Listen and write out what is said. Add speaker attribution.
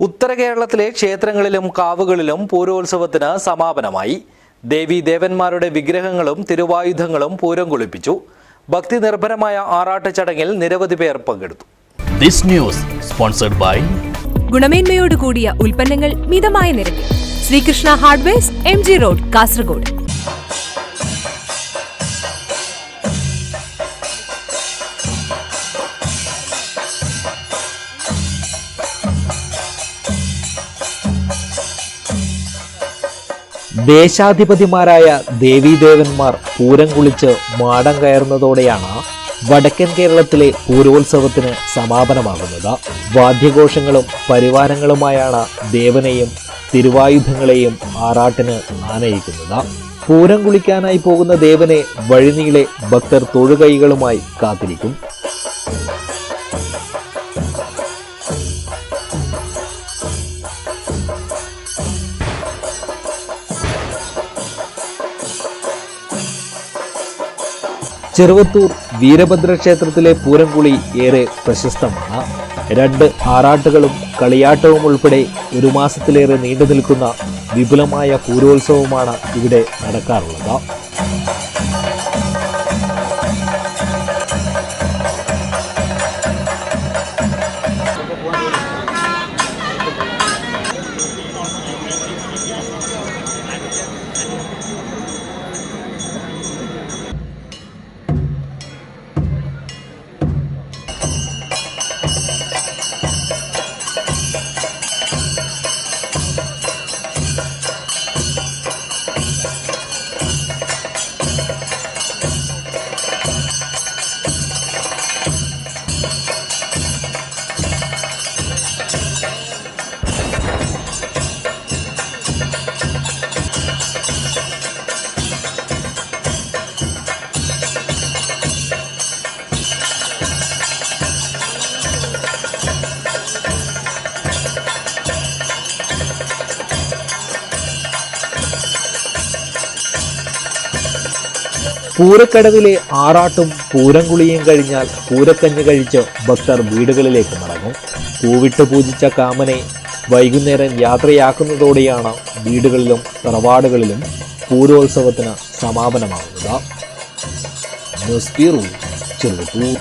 Speaker 1: ഉത്തര കേരളത്തിലെ ക്ഷേത്രങ്ങളിലും കാവുകളിലും പൂരോത്സവത്തിന് സമാപനമായി. ദേവീദേവന്മാരുടെ വിഗ്രഹങ്ങളും തിരുവായുധങ്ങളും പൂരം കൊളിപ്പിച്ചു. ഭക്തി നിർഭരമായ ആറാട്ട് ചടങ്ങിൽ നിരവധി പേർ പങ്കെടുത്തു.
Speaker 2: ഗുണമേന്മയോട് കൂടിയ ഉൽപ്പന്നങ്ങൾ മിതമായ നിരക്കിൽ. Sreekrishna hardwares, MG road, Kasaragod.
Speaker 3: ദേശാധിപതിമാരായ ദേവീദേവന്മാർ പൂരം കുളിച്ച് മാടം കയറുന്നതോടെയാണ് വടക്കൻ കേരളത്തിലെ പൂരോത്സവത്തിന് സമാപനമാകുന്നത്. വാദ്യഘോഷങ്ങളും പരിവാരങ്ങളുമായാണ് ദേവനെയും തിരുവായുധങ്ങളെയും ആറാട്ടിന് ആനയിക്കുന്നത്. പൂരം കുളിക്കാനായി പോകുന്ന ദേവനെ വഴിനീളെ ഭക്തർ തൊഴുകൈകളുമായി കാത്തിരിക്കും. ചെറുവത്തൂർ വീരഭദ്ര ക്ഷേത്രത്തിലെ പൂരംകുളി ഏറെ പ്രശസ്തമാണ്. 2 ആറാട്ടുകളും കളിയാട്ടവും ഉൾപ്പെടെ 1 മാസത്തിലേറെ നീണ്ടു നിൽക്കുന്ന വിപുലമായ പൂരോത്സവമാണ് ഇവിടെ നടക്കാറുള്ളത്. പൂരക്കടവിലെ ആറാട്ടും പൂരംകുളിയും കഴിഞ്ഞാൽ പൂരക്കഞ്ഞി കഴിച്ച് ഭക്തർ വീടുകളിലേക്ക് മടങ്ങും. പൂവിട്ട് പൂജിച്ച കാമനെ വൈകുന്നേരം യാത്രയാക്കുന്നതോടെയാണ് വീടുകളിലും തറവാടുകളിലും പൂരോത്സവത്തിന് സമാപനമാകുന്നത്. News bureau, Cheruvathur.